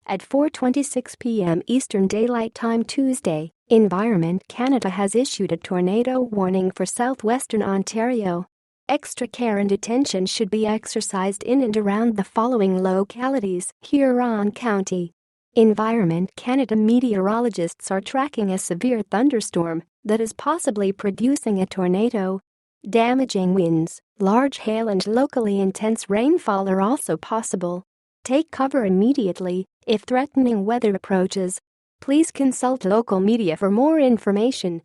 At 4:26 p.m. Eastern Daylight Time Tuesday, Environment Canada has issued a tornado warning for southwestern Ontario. Extra care and attention should be exercised in and around the following localities: Huron County. Environment Canada meteorologists are tracking a severe thunderstorm that is possibly producing a tornado. Damaging winds, large hail and locally intense rainfall are also possible. Take cover immediately if threatening weather approaches. Please consult local media for more information.